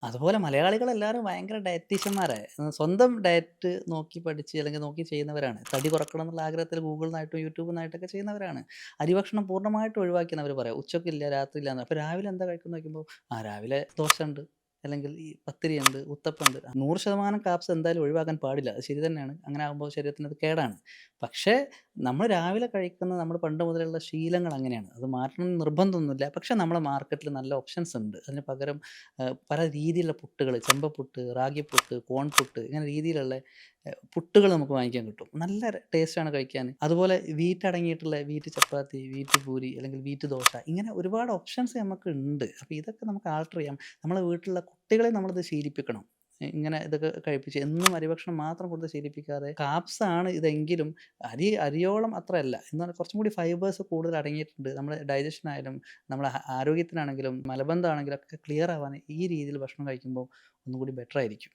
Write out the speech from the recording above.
അതുപോലെ മലയാളികളെല്ലാവരും ഭയങ്കര ഡയറ്റീഷ്യന്മാരാ. സ്വന്തം ഡയറ്റ് നോക്കി പഠിച്ച് അല്ലെങ്കിൽ നോക്കി ചെയ്യുന്നവരാണ്. തടി കുറക്കണം എന്നുള്ള ആഗ്രഹത്തിൽ ഗൂഗിൾന്നായിട്ടും യൂട്യൂബ്ന്നായിട്ടൊക്കെ ചെയ്യുന്നവരാണ്. അരിഭക്ഷണം പൂർണ്ണമായിട്ടും ഒഴിവാക്കിയെന്ന് അവര് പറയാ. ഉച്ചക്കില്ല, രാത്രിയില്ലാന്ന്. അപ്പൊ രാവിലെ എന്താ കഴിക്കുന്നത് ചോദിക്കുമ്പോ, രാവിലെ ദോശണ്ട്, അല്ലെങ്കിൽ ഈ പത്തിരിയുണ്ട്, ഉത്തപ്പണ്ട്. 100% കാർബ്സ് എന്തായാലും ഒഴിവാക്കാൻ പാടില്ല. അത് ശരി തന്നെയാണ്. അങ്ങനെ ആകുമ്പോൾ ശരീരത്തിനത് കേടാണ്. പക്ഷേ നമ്മൾ രാവിലെ കഴിക്കുന്ന നമ്മൾ പണ്ട് മുതലുള്ള ശീലങ്ങൾ അങ്ങനെയാണ്. അത് മാറ്റണം എന്ന് നിർബന്ധമൊന്നുമില്ല. പക്ഷേ നമ്മളെ മാർക്കറ്റിൽ നല്ല ഓപ്ഷൻസ് ഉണ്ട്. അതിന് പകരം പല രീതിയിലുള്ള പുട്ടുകൾ, ചെമ്പപ്പുട്ട്, റാഗിപ്പുട്ട്, കോൺ പുട്ട് ഇങ്ങനെ രീതിയിലുള്ള പുട്ടുകൾ നമുക്ക് വാങ്ങിക്കാൻ കിട്ടും. നല്ല ടേസ്റ്റാണ് കഴിക്കാന്. അതുപോലെ വീറ്റ് അടങ്ങിയിട്ടുള്ള വീറ്റ് ചപ്പാത്തി, വീറ്റ് പൂരി അല്ലെങ്കിൽ വീറ്റ് ദോശ ഇങ്ങനെ ഒരുപാട് ഓപ്ഷൻസ് നമുക്കുണ്ട്. അപ്പോൾ ഇതൊക്കെ നമുക്ക് ആൾട്ടർ ചെയ്യാം. നമ്മളെ വീട്ടിലുള്ള കുട്ടികളെ നമ്മളിത് ശീലിപ്പിക്കണം. ഇങ്ങനെ ഇതൊക്കെ കഴിപ്പിച്ച് എന്നും അരിഭക്ഷണം മാത്രം കൊടുത്ത് ശീലിപ്പിക്കാതെ കാർബ്സ് ആണ് ഇതെങ്കിലും അരിയോളം അത്രയല്ല. എന്നാൽ കുറച്ചും കൂടി ഫൈബേഴ്സ് കൂടുതൽ അടങ്ങിയിട്ടുണ്ട്. നമ്മുടെ ഡൈജഷൻ ആയാലും നമ്മളെ ആരോഗ്യത്തിനാണെങ്കിലും മലബന്ധമാണെങ്കിലും ഒക്കെ ക്ലിയർ ആവാൻ ഈ രീതിയിൽ ഭക്ഷണം കഴിക്കുമ്പോൾ ഒന്നുകൂടി ബെറ്റർ ആയിരിക്കും.